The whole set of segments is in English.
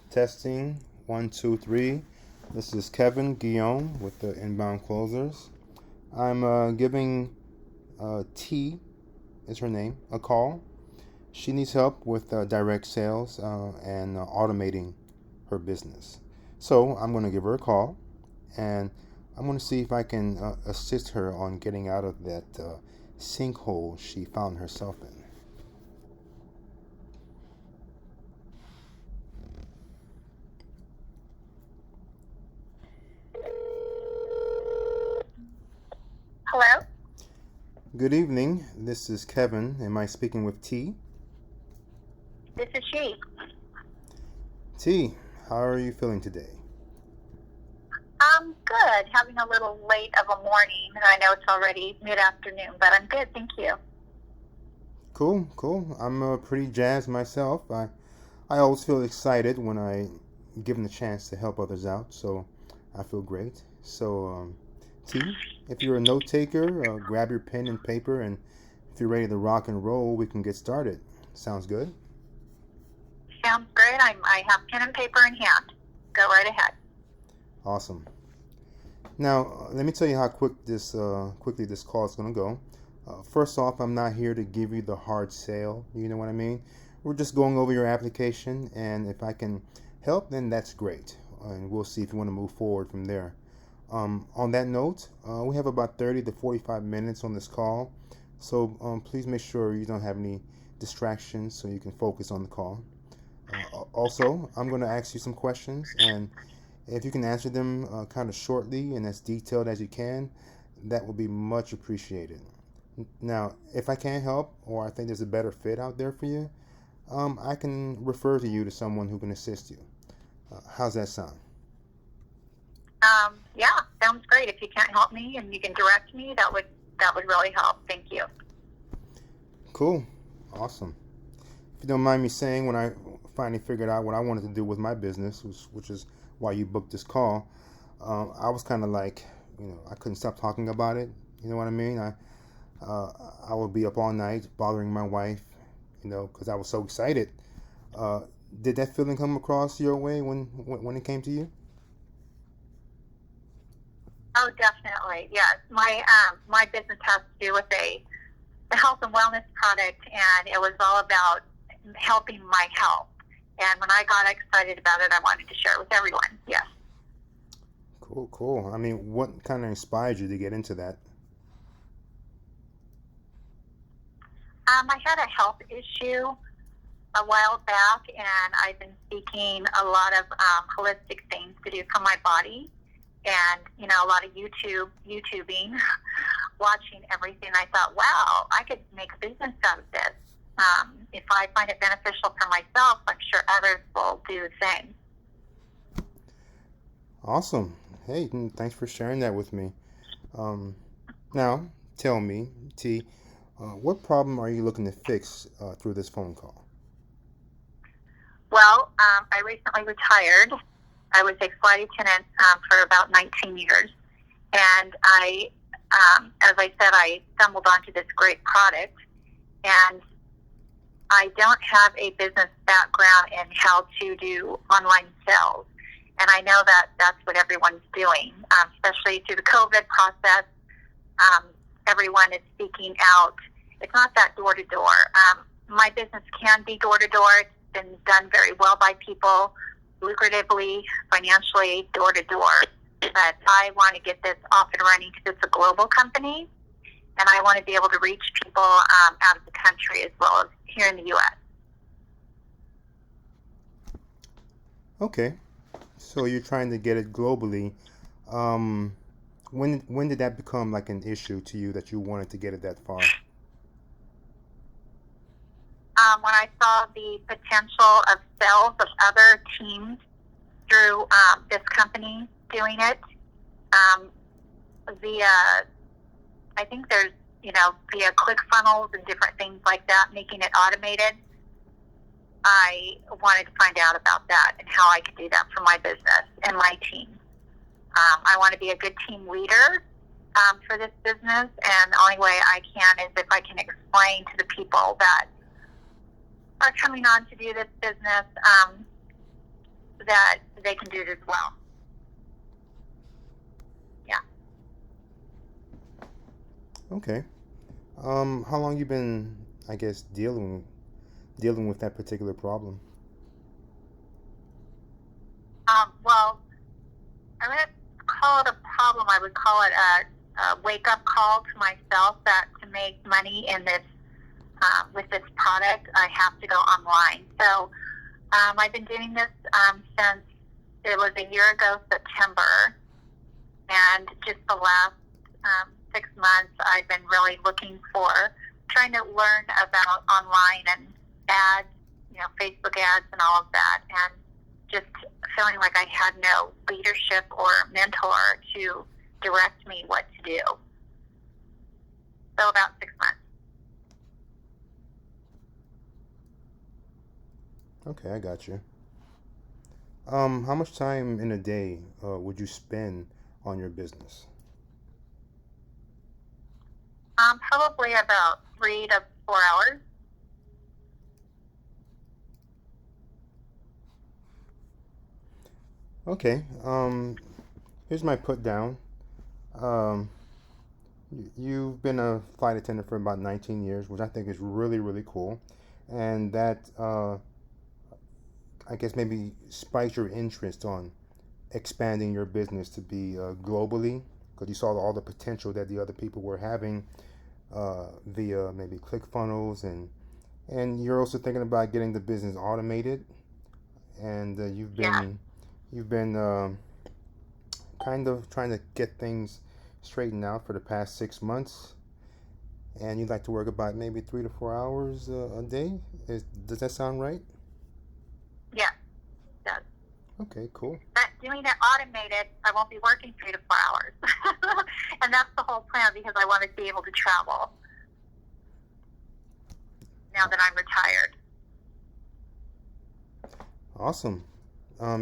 Testing 1, 2, 3. This is Kevin Guillaume with the Inbound Closers. I'm giving T is her name a call. She needs help with direct sales and automating her business. So I'm going to give her a call and I'm going to see if I can assist her on getting out of that sinkhole she found herself in. Hello? Good evening. This is Kevin. Am I speaking with T? This is she. T, how are you feeling today? I'm good. Having a little late of a morning. I know it's already mid-afternoon, but I'm good. Thank you. Cool. I'm pretty jazzed myself. I always feel excited when I given the chance to help others out, so I feel great. So, T, if you're a note taker, grab your pen and paper, and if you're ready to rock and roll, we can get started. Sounds good? Sounds great. I have pen and paper in hand. Go right ahead. Awesome. Now, let me tell you how quickly this call is going to go. First off, I'm not here to give you the hard sale. You know what I mean? We're just going over your application, and if I can help, then that's great. And we'll see if you want to move forward from there. On that note, we have about 30 to 45 minutes on this call, so please make sure you don't have any distractions so you can focus on the call. Also, I'm going to ask you some questions, and if you can answer them kind of shortly and as detailed as you can, that would be much appreciated. Now, if I can't help or I think there's a better fit out there for you, I can refer to you to someone who can assist you. How's that sound? Yeah, sounds great. If you can't help me and you can direct me, that would really help. Thank you. Cool. Awesome. If you don't mind me saying, when I finally figured out what I wanted to do with my business, which is why you booked this call, I was kind of like, I couldn't stop talking about it. You know what I mean? I would be up all night bothering my wife, because I was so excited. Did that feeling come across your way when it came to you? Oh, definitely. Yes. My business has to do with a health and wellness product, and it was all about helping my health. And when I got excited about it, I wanted to share it with everyone. Yes. Cool. I mean, what kind of inspired you to get into that? I had a health issue a while back, and I've been seeking a lot of holistic things to do for my body, and a lot of YouTubing, watching everything. I thought, wow, I could make a business out of this. If I find it beneficial for myself, I'm sure others will do the same. Awesome. Hey, thanks for sharing that with me. Now, tell me, T, what problem are you looking to fix through this phone call? Well, I recently retired. I was a flight attendant for about 19 years. And as I said, I stumbled onto this great product. And I don't have a business background in how to do online sales. And I know that that's what everyone's doing, especially through the COVID process. Everyone is speaking out. It's not that door-to-door. My business can be door-to-door. It's been done very well by people, lucratively, financially, door-to-door. But I want to get this off and running because it's a global company, and I want to be able to reach people out of the country as well as here in the U.S. Okay, so you're trying to get it globally. When did that become like an issue to you that you wanted to get it that far? When I saw the potential of sales of other teams through this company doing it via, I think there's, via ClickFunnels and different things like that, making it automated. I wanted to find out about that and how I could do that for my business and my team. I want to be a good team leader for this business, and the only way I can is if I can explain to the people that are coming on to do this business that they can do it as well. Yeah. Okay. How long you been, I guess, dealing with that particular problem? Well, I wouldn't call it a problem. I would call it a wake-up call to myself that to make money in this with this product, I have to go online. So I've been doing this since it was a year ago, September, and just the last 6 months, I've been really trying to learn about online and ads, Facebook ads and all of that, and just feeling like I had no leadership or mentor to direct me what to do. So about 6 months. Okay, I got you. How much time in a day would you spend on your business? Probably about 3 to 4 hours. Okay. Here's my put down. Um, you've been a flight attendant for about 19 years, which I think is really, really cool. And that, I guess, maybe spikes your interest on expanding your business to be globally, because you saw all the potential that the other people were having via maybe ClickFunnels, and you're also thinking about getting the business automated, and you've been kind of trying to get things straightened out for the past 6 months, and you'd like to work about maybe 3 to 4 hours a day. Does that sound right? Yeah, it does. Okay, cool. But doing it automated, I won't be working 3 to 4 hours. And that's the whole plan, because I want to be able to travel now that I'm retired. Awesome.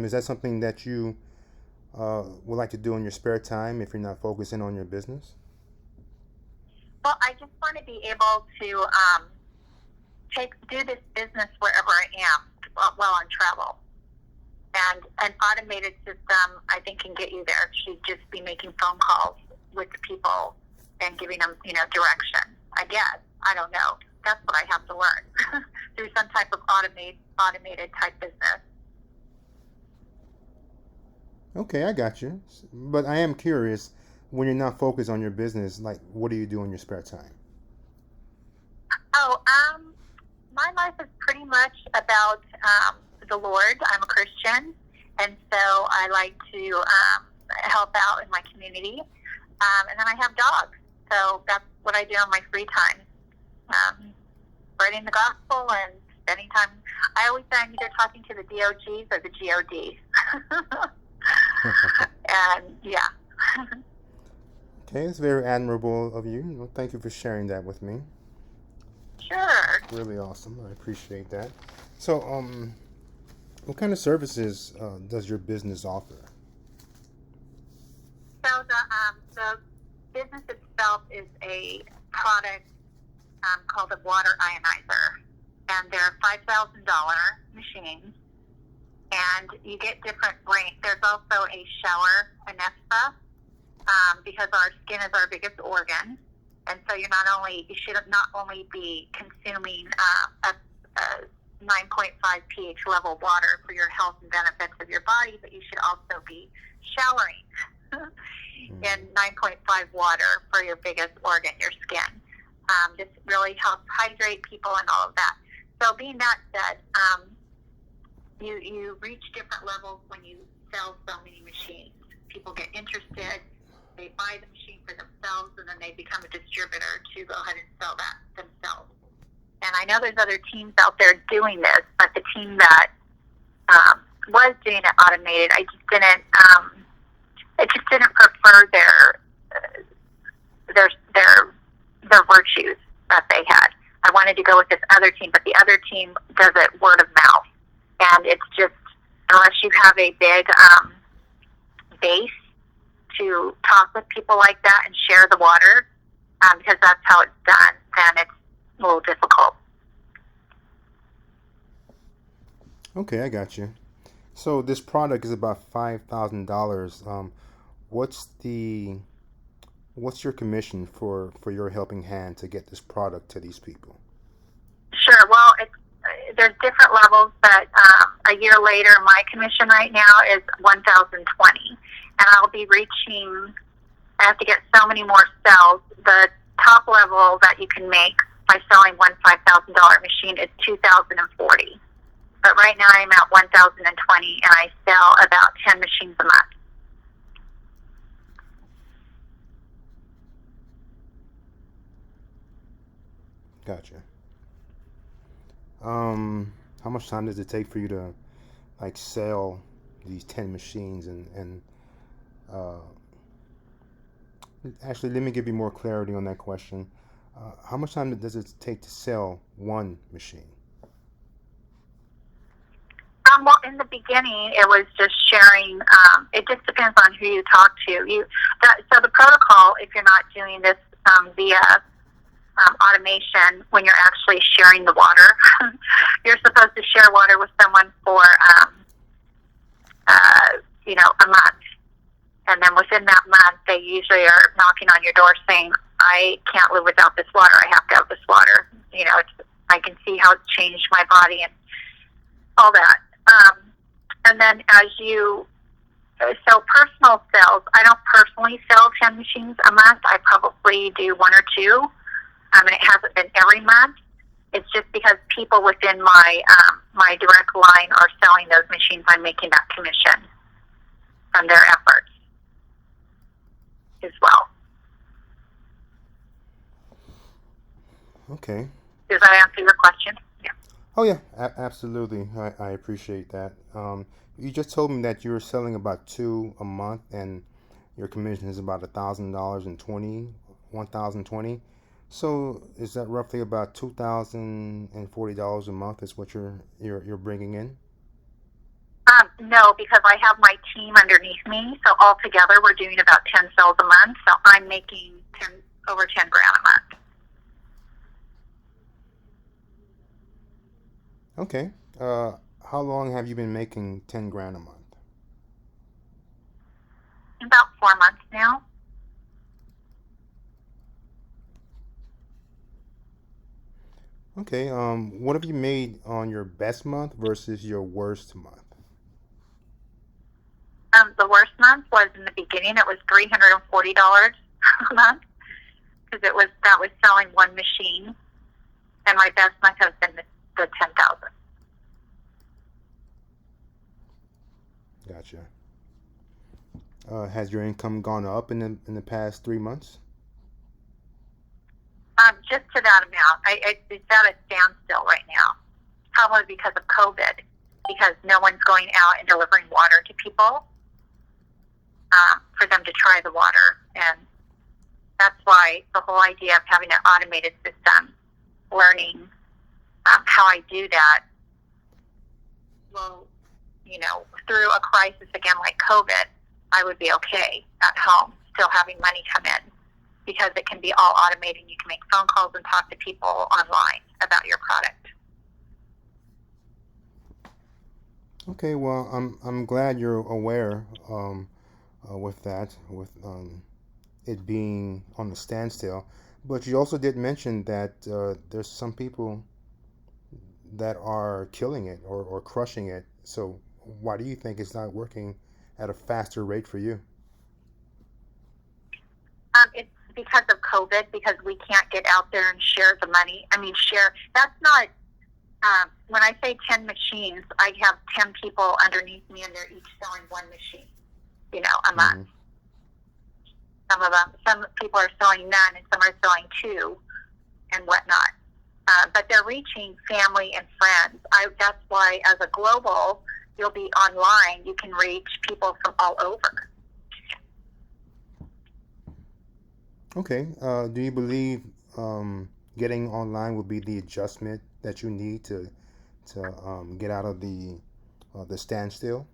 Is that something that you would like to do in your spare time if you're not focusing on your business? Well, I just want to be able to do this business wherever I am while on travel. And an automated system, I think, can get you there. Should just be making phone calls with the people and giving them, direction. I guess. I don't know. That's what I have to learn through some type of automated type business. Okay, I got you. But I am curious, when you're not focused on your business, like, what do you do in your spare time? Oh, my life is pretty much about the Lord. I'm a Christian, and so I like to help out in my community. And then I have dogs, so that's what I do in my free time. Spreading the gospel and spending time. I always say I'm either talking to the DOGs or the GODs. And yeah. Okay, it's very admirable of you. Well, thank you for sharing that with me. Sure. Really awesome. I appreciate that. So, what kind of services does your business offer? So the business itself is a product called a water ionizer, and they're $5,000 machines, and you get different range. There's also a shower anesthesia, because our skin is our biggest organ, and so you should not only be consuming a 9.5 pH level water for your health and benefits of your body, but you should also be showering in 9.5 water for your biggest organ, your skin. This really helps hydrate people and all of that. So being that said, you reach different levels when you sell so many machines. People get interested, they buy the machine for themselves, and then they become a distributor to go ahead and sell that themselves. And I know there's other teams out there doing this, but the team that was doing it automated, I just didn't prefer their virtues that they had. I wanted to go with this other team, but the other team does it word of mouth, and it's just, unless you have a big base to talk with people like that and share the water, because that's how it's done, then it's a little difficult. Okay, I got you. So this product is about $5,000. What's the what's your commission for your helping hand to get this product to these people? Sure. Well, there's different levels, but a year later, my commission right now is 1,020, and I'll be reaching. I have to get so many more sales. The top level that you can make by selling one $5,000 machine is 2,040. But right now I'm at 1,020, and I sell about 10 machines a month. Gotcha. How much time does it take for you to like sell these 10 machines and uh, actually let me give you more clarity on that question. How much time does it take to sell one machine? Well, in the beginning, it was just sharing. It just depends on who you talk to. So the protocol, if you're not doing this via automation, when you're actually sharing the water, you're supposed to share water with someone for a month, and then within that month, they usually are knocking on your door saying, "I can't live without this water. I have to have this water." I can see how it's changed my body and all that. And then so personal sales, I don't personally sell 10 machines a month. I probably do one or two, and it hasn't been every month. It's just because people within my direct line are selling those machines. I'm making that commission from their efforts as well. Okay. Does that answer your question? Yeah. Oh yeah, absolutely. I appreciate that. You just told me that you were selling about two a month, and your commission is about $1,000 and 1,020. So is that roughly about $2,040 a month? Is what you're bringing in? No, because I have my team underneath me. So altogether, we're doing about 10 sales a month. So I'm making over 10 grand a month. Okay. How long have you been making 10 grand a month? About 4 months now. Okay. What have you made on your best month versus your worst month? The worst month was in the beginning. It was $340 a month because that was selling one machine, and my best month has been the 10,000. Gotcha. Has your income gone up in the past 3 months? Just to that amount. It's at a standstill right now, probably because of COVID, because no one's going out and delivering water to people for them to try the water. And that's why the whole idea of having an automated system, learning how I do that, well, through a crisis again like COVID, I would be okay at home, still having money come in, because it can be all automated. You can make phone calls and talk to people online about your product. Okay, well, I'm glad you're aware with it being on the standstill. But you also did mention that there's some people that are killing it or crushing it. So why do you think it's not working at a faster rate for you? It's because of COVID, because we can't get out there and share the money. I mean, share. That's not. When I say 10 machines, I have 10 people underneath me, and they're each selling one machine, a month. Some people are selling none, and some are selling two, and whatnot. But they're reaching family and friends. That's why, as a global, you'll be online. You can reach people from all over. Okay. Do you believe getting online will be the adjustment that you need to get out of the standstill?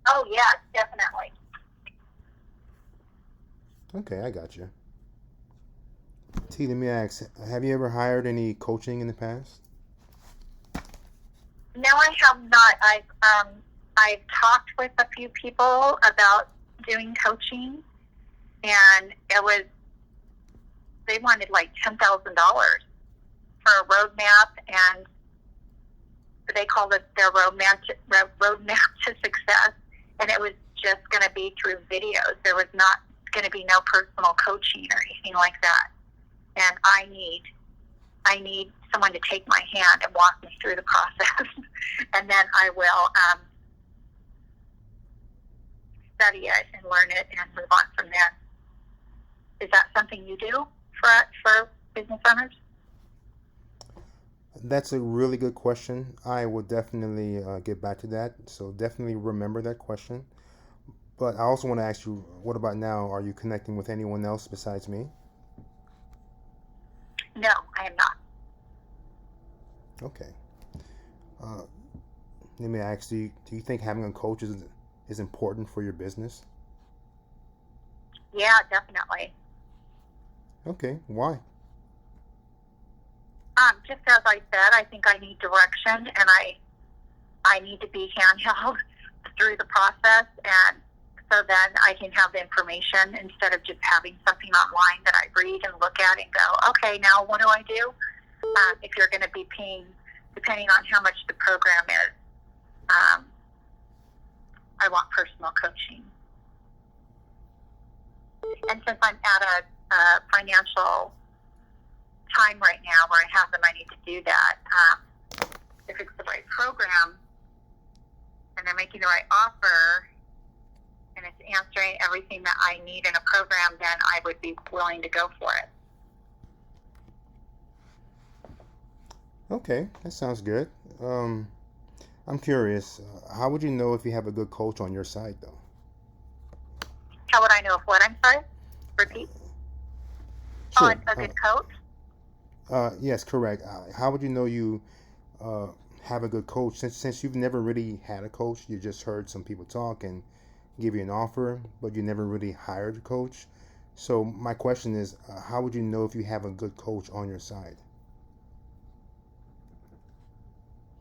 Oh yes, definitely. Okay, I got you. T, let me ask: have you ever hired any coaching in the past? No, I have not. I've talked with a few people about doing coaching, and they wanted like $10,000 for a roadmap, and they called it their roadmap to success, and it was just going to be through videos. There was not going to be no personal coaching or anything like that. And I need someone to take my hand and walk me through the process, and then I will study it and learn it and move on from there. Is that something you do for business owners? That's a really good question. I will definitely get back to that. So definitely remember that question. But I also want to ask you, what about now? Are you connecting with anyone else besides me? No, I am not. Okay. Let me ask you, do you think having a coach is important for your business? Yeah, definitely. Okay. Why? Just as I said, I think I need direction, and I need to be handheld through the process, and so then I can have the information instead of just having something online that I read and look at and go, okay, now what do I do? If you're going to be paying, depending on how much the program is, I want personal coaching. And since I'm at a financial time right now where I have the money to do that, if it's the right program and they're making the right offer and it's answering everything that I need in a program, then I would be willing to go for it. Okay, that sounds good. I'm curious, how would you know if you have a good coach on your side, though? How would I know if what? I'm sorry? Repeat. Sure. Oh, a good coach? Yes, correct. How would you know you have a good coach? Since you've never really had a coach, you just heard some people talk and give you an offer, but you never really hired a coach. So my question is, how would you know if you have a good coach on your side?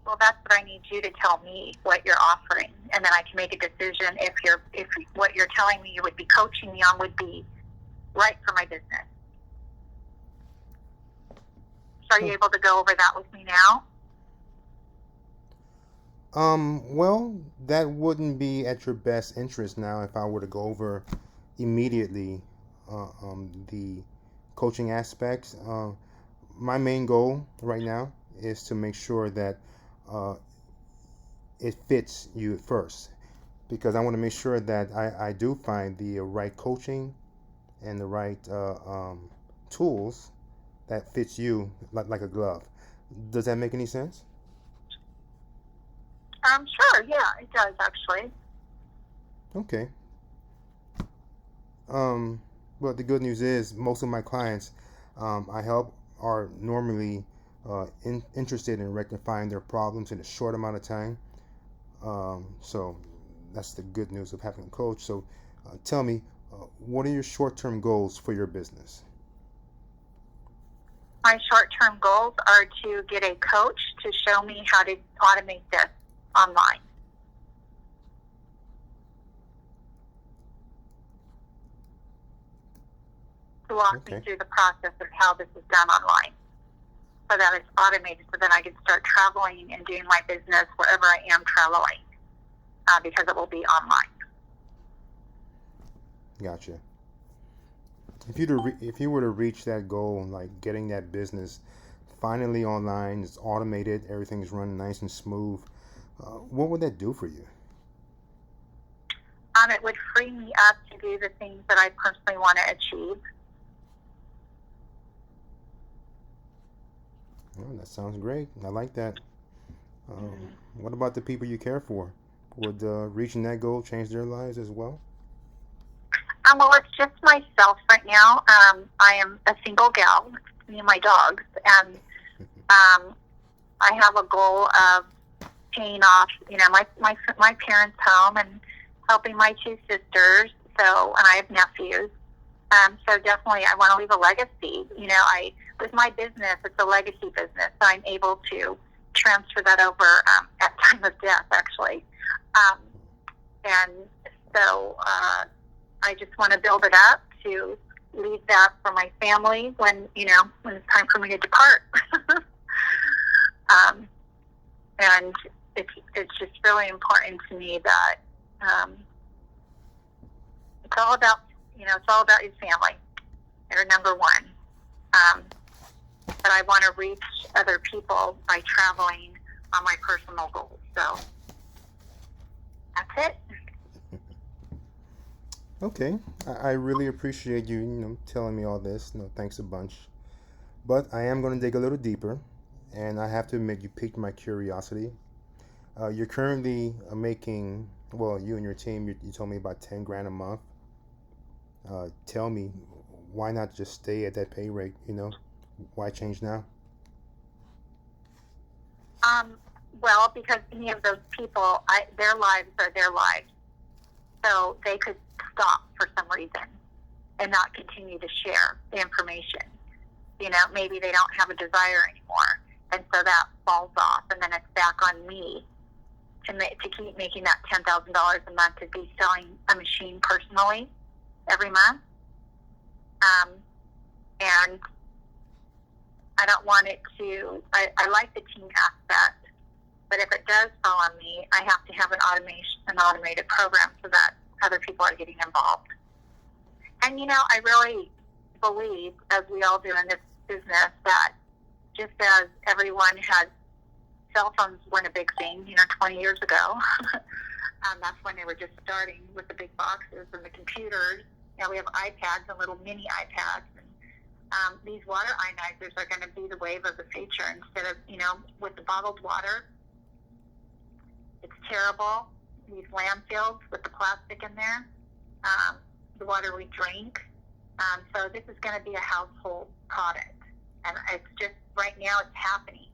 Well, that's what I need you to tell me what you're offering, and then I can make a decision if what you're telling me you would be coaching me on would be right for my business. So are you able to go over that with me now? Well, that wouldn't be at your best interest now if I were to go over immediately the coaching aspects. My main goal right now is to make sure that it fits you first, because I want to make sure that I do find the right coaching and the right tools that fits you like a glove. Does that make any sense? Sure, yeah, it does actually. Okay. Well, the good news is most of my clients I help are normally interested in rectifying their problems in a short amount of time. So that's the good news of having a coach. So tell me, what are your short-term goals for your business? My short-term goals are to get a coach to show me how to automate this online. To walk me through the process of how this is done online, so that it's automated, so then I can start traveling and doing my business wherever I am traveling, because it will be online. Gotcha. If you were to reach that goal, like getting that business finally online, it's automated, everything's running nice and smooth, what would that do for you? It would free me up to do the things that I personally want to achieve. Oh, that sounds great. I like that. What about the people you care for? Would reaching that goal change their lives as well? Well, it's just myself right now. I am a single gal, me and my dogs, and I have a goal of paying off, my parents' home and helping my two sisters. So, and I have nephews. So definitely, I want to leave a legacy. With my business, it's a legacy business. So I'm able to transfer that over at time of death, actually. Um, and so I just want to build it up to leave that for my family when it's time for me to depart. And it's just really important to me that it's all about your family. They're number one. But I want to reach other people by traveling on my personal goals. So that's it. Okay, I really appreciate you, telling me all this. Thanks a bunch. But I am going to dig a little deeper, and I have to admit, you piqued my curiosity. You're currently making, well, you and your team, you told me about 10 grand a month. Tell me, why not just stay at that pay rate? Why change now? Well, because any of those people, their lives are their lives. So they could stop for some reason and not continue to share the information. Maybe they don't have a desire anymore. And so that falls off. And then it's back on me to keep making that $10,000 a month to be selling a machine personally every month. And I don't want it to, I like the team aspect, but if it does fall on me, I have to have an automated program so that other people are getting involved. And, I really believe, as we all do in this business, that just as everyone had cell phones weren't a big thing, 20 years ago, that's when they were just starting with the big boxes and the computers. Now we have iPads and little mini iPads. And these water ionizers are going to be the wave of the future instead of, with the bottled water. It's terrible. These landfills with the plastic in there, the water we drink. So this is going to be a household product. And it's just, right now it's happening.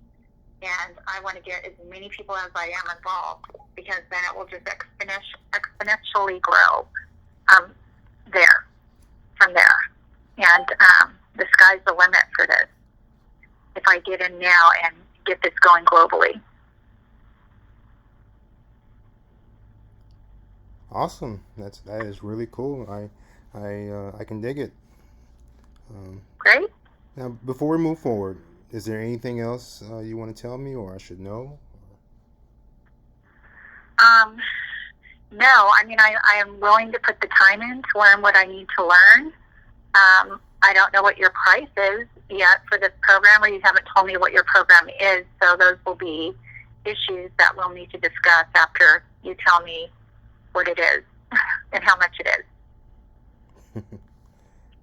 And I want to get as many people as I am involved, because then it will just exponentially grow from there. And the sky's the limit for this, if I get in now and get this going globally. Awesome. That is really cool. I can dig it. Great. Now, before we move forward, is there anything else you want to tell me, or I should know? No. I mean, I am willing to put the time in to learn what I need to learn. I don't know what your price is yet for this program, or you haven't told me what your program is. So those will be issues that we'll need to discuss after you tell me what it is and how much it is.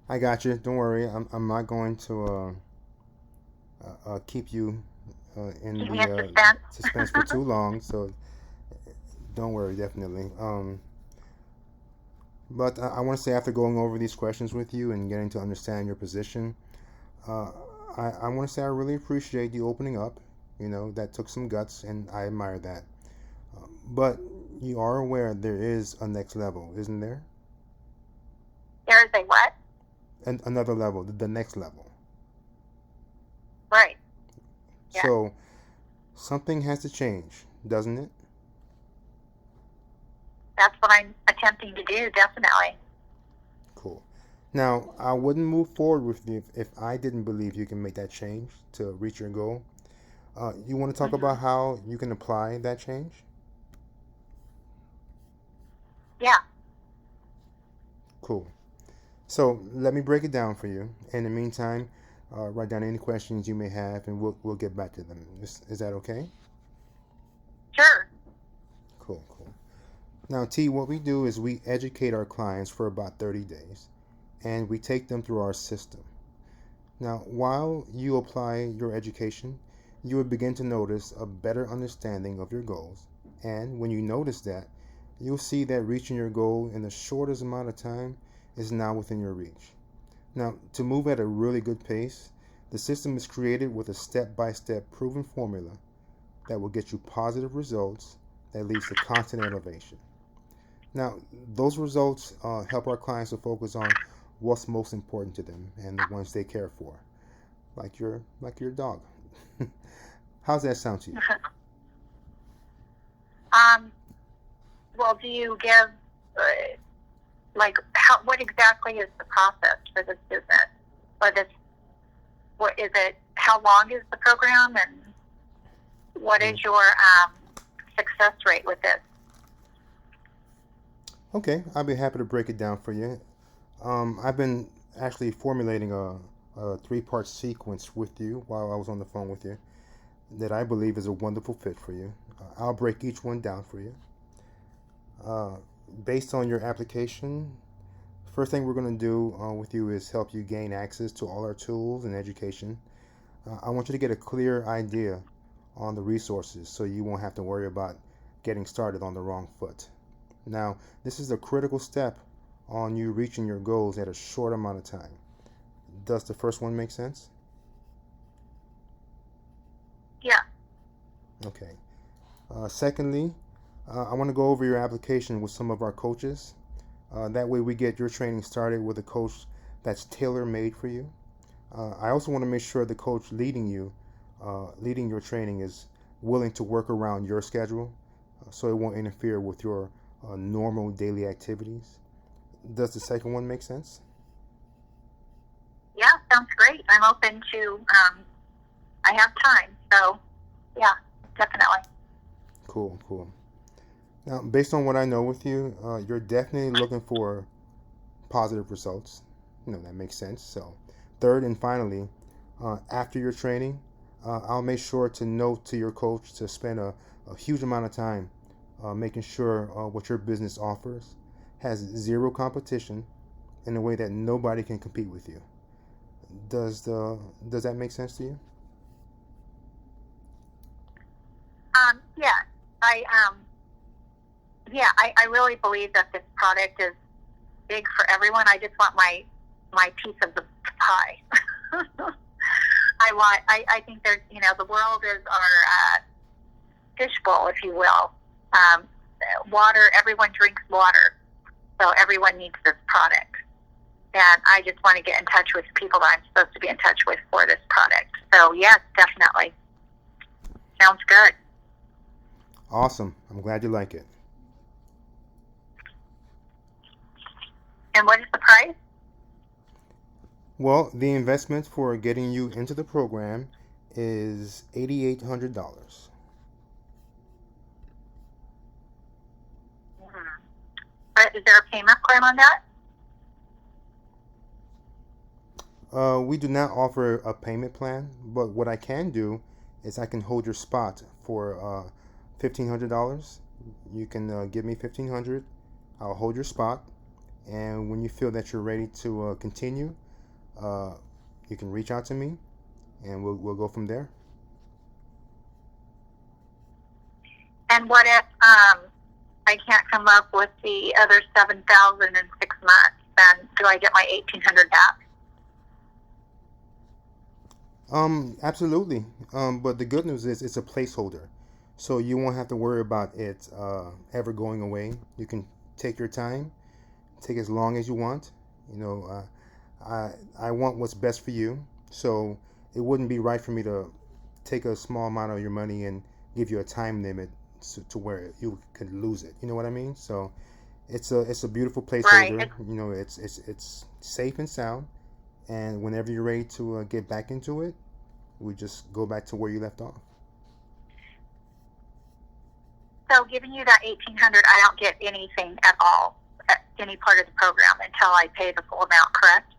I got you. Don't worry. I'm not going to keep you in the suspense for too long. So don't worry, definitely. But I want to say, after going over these questions with you and getting to understand your position, I want to say I really appreciate you opening up. That took some guts, and I admire that. But you are aware there is a next level, isn't there? There is a what? Another level, the next level. Right. Yeah. So something has to change, doesn't it? That's what I'm attempting to do, definitely. Cool. Now, I wouldn't move forward with you if I didn't believe you can make that change to reach your goal. You want to talk about how you can apply that change? Yeah. Cool. So let me break it down for you. In the meantime, write down any questions you may have, and we'll get back to them. Is that okay? Sure. Cool. Now, T, what we do is we educate our clients for about 30 days, and we take them through our system. Now, while you apply your education, you will begin to notice a better understanding of your goals. And when you notice that, you'll see that reaching your goal in the shortest amount of time is now within your reach. Now, to move at a really good pace, the system is created with a step-by-step proven formula that will get you positive results that leads to constant elevation. Now, those results help our clients to focus on what's most important to them and the ones they care for, like your dog. How's that sound to you? Well, do you give, what exactly is the process for this business? Or this, what is it, how long is the program, and what is your success rate with this? Okay, I'll be happy to break it down for you. I've been actually formulating a three-part sequence with you while I was on the phone with you that I believe is a wonderful fit for you. I'll break each one down for you. Based on your application, first thing we're going to do with you is help you gain access to all our tools and education. I want you to get a clear idea on the resources so you won't have to worry about getting started on the wrong foot. Now, this is a critical step on you reaching your goals at a short amount of time. Does the first one make sense? Yeah. Okay. Secondly, I want to go over your application with some of our coaches. That way we get your training started with a coach that's tailor-made for you. I also want to make sure the coach leading your training is willing to work around your schedule so it won't interfere with your normal daily activities. Does the second one make sense? Yeah, sounds great. I'm open to, I have time, so yeah, definitely. Cool. Now, based on what I know with you, you're definitely looking for positive results. That makes sense. So, third and finally, after your training, I'll make sure to note to your coach to spend a huge amount of time making sure what your business offers has zero competition in a way that nobody can compete with you. Does that make sense to you? I really believe that this product is big for everyone. I just want my piece of the pie. I think there's, the world is our fishbowl, if you will. Water, everyone drinks water, so everyone needs this product. And I just want to get in touch with people that I'm supposed to be in touch with for this product. So yes, definitely. Sounds good. Awesome. I'm glad you like it. And what is the price? Well, the investment for getting you into the program is $8,800. Is there a payment plan on that? We do not offer a payment plan, but what I can do is I can hold your spot for $1,500. You can give me $1,500. I'll hold your spot, and when you feel that you're ready to continue, you can reach out to me, and we'll go from there. And what if I can't come up with the other $7,000 in 6 months? Then do I get my $1,800 back? Absolutely. But the good news is it's a placeholder, so you won't have to worry about it ever going away. You can take your time, take as long as you want. I want what's best for you, so it wouldn't be right for me to take a small amount of your money and give you a time limit to where you could lose it. You know what I mean? So it's a beautiful placeholder. Right. It's safe and sound. And whenever you're ready to get back into it, we just go back to where you left off. So giving you that $1,800, I don't get anything at all, at any part of the program until I pay the full amount, correct?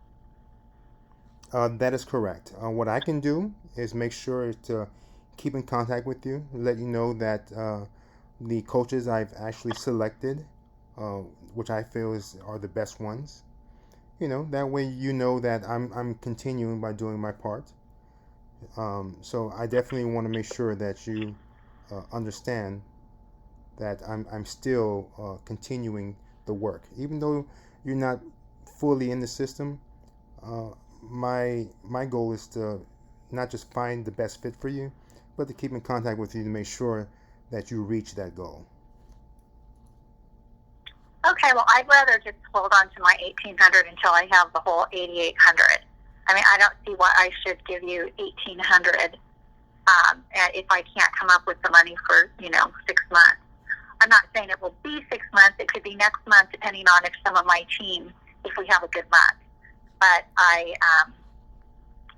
That is correct. What I can do is make sure to keep in contact with you, let you know that the coaches I've actually selected, which I feel are the best ones. That way you know that I'm continuing by doing my part. So I definitely want to make sure that you understand that I'm still continuing the work, even though you're not fully in the system. My goal is to not just find the best fit for you, but to keep in contact with you to make sure that you reach that goal. Okay, well, I'd rather just hold on to my $1,800 until I have the whole $8,800. I mean, I don't see why I should give you $1,800 if I can't come up with the money for 6 months. I'm not saying it will be 6 next month, depending on if some of my team, if we have a good month. But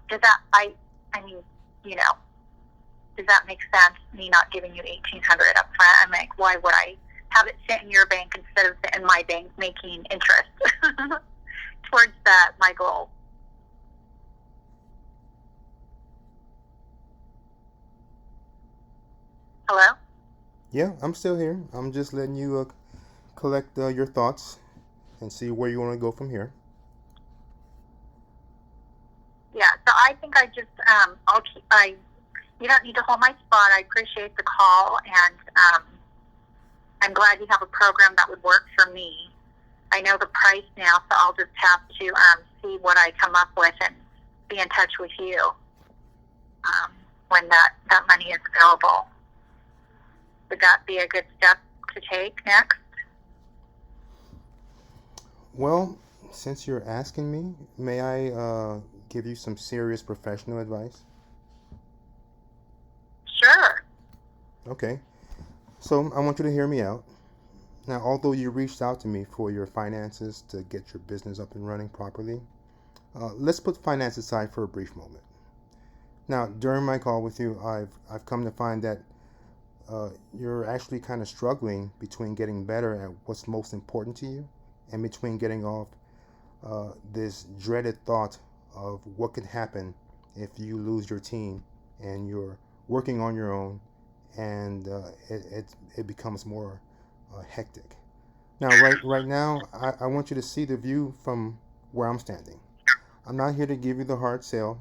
does that make sense? Me not giving you $1,800 up front. I'm like, why would I have it sit in your bank instead of sit in my bank making interest towards my goal? Hello? Yeah, I'm still here. I'm just letting you collect your thoughts and see where you want to go from here. Yeah, so I think I just, you don't need to hold my spot. I appreciate the call, and I'm glad you have a program that would work for me. I know the price now, so I'll just have to see what I come up with and be in touch with you when that money is available. Would that be a good step to take next? Well, since you're asking me, may I give you some serious professional advice? Sure. Okay. So I want you to hear me out. Now, although you reached out to me for your finances to get your business up and running properly, let's put finance aside for a brief moment. Now, during my call with you, I've come to find that you're actually kind of struggling between getting better at what's most important to you and between getting off this dreaded thought of what could happen if you lose your team and you're working on your own, and it becomes more hectic. Now, right now, I want you to see the view from where I'm standing. I'm not here to give you the hard sell.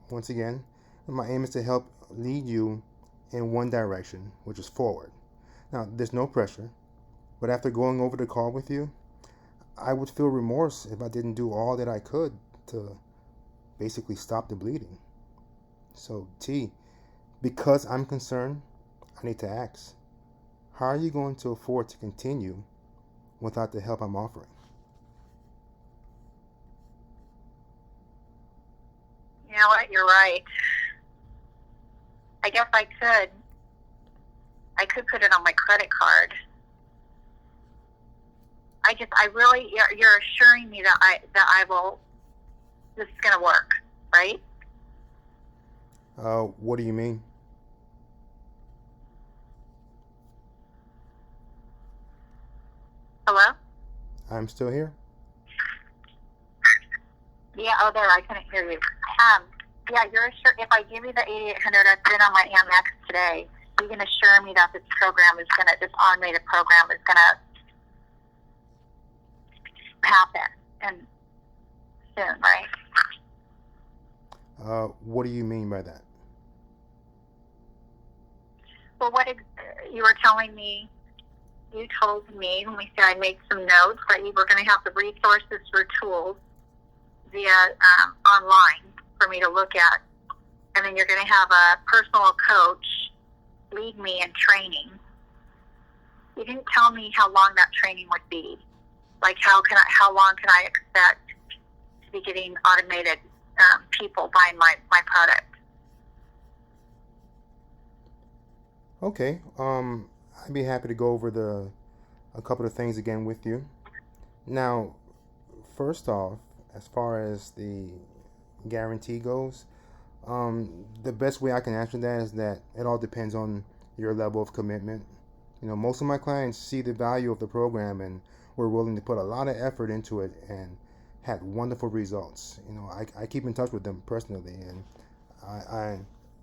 Once again, my aim is to help lead you in one direction, which is forward. Now, there's no pressure, but after going over the call with you, I would feel remorse if I didn't do all that I could to basically stop the bleeding. So, T, because I'm concerned, I need to ask, how are you going to afford to continue without the help I'm offering? You know what? You're right. I guess I could put it on my credit card. You're assuring me that I will, this is going to work, right? What do you mean? Hello? I'm still here. Yeah, there, I couldn't hear you. Yeah, you're sure if I give you the $8,800 I put it on my Amex today, you can assure me that this automated program is gonna happen and soon, right? What do you mean by that? Well, you were telling me, you told me when we said I made some notes that you were going to have the resources for tools via online for me to look at, and then you're going to have a personal coach lead me in training. You didn't tell me how long that training would be. Like how long can I expect to be getting automated people buying my product? Okay. I'd be happy to go over a couple of things again with you. Now, first off, as far as the guarantee goes, the best way I can answer that is that it all depends on your level of commitment. Most of my clients see the value of the program and were willing to put a lot of effort into it and had wonderful results. I keep in touch with them personally, and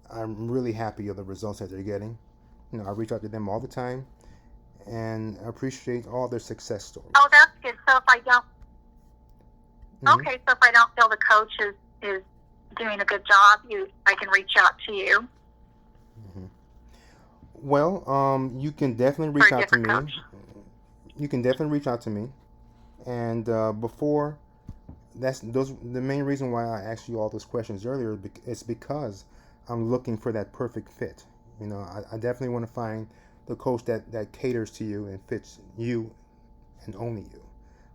I'm really happy of the results that they're getting. I reach out to them all the time and appreciate all their success stories. Oh, that's good. So if I don't, okay, so if I don't feel the coach is doing a good job, I can reach out to you. Mm-hmm. Well, you can definitely reach out to me. Coach. You can definitely reach out to me, and the main reason why I asked you all those questions earlier is because I'm looking for that perfect fit. I definitely want to find the coach that caters to you and fits you and only you.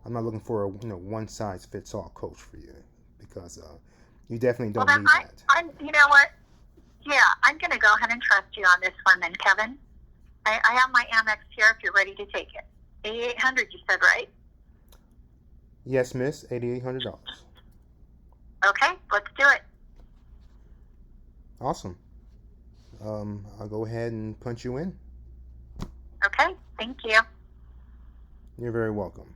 I'm not looking for a one size fits all coach for you, because you definitely don't need that. You know what? Yeah, I'm going to go ahead and trust you on this one then, Kevin. I have my Amex here if you're ready to take it. $8,800, you said, right? Yes, miss. $8,800. Okay, let's do it. Awesome. I'll go ahead and punch you in. Okay, thank you. You're very welcome.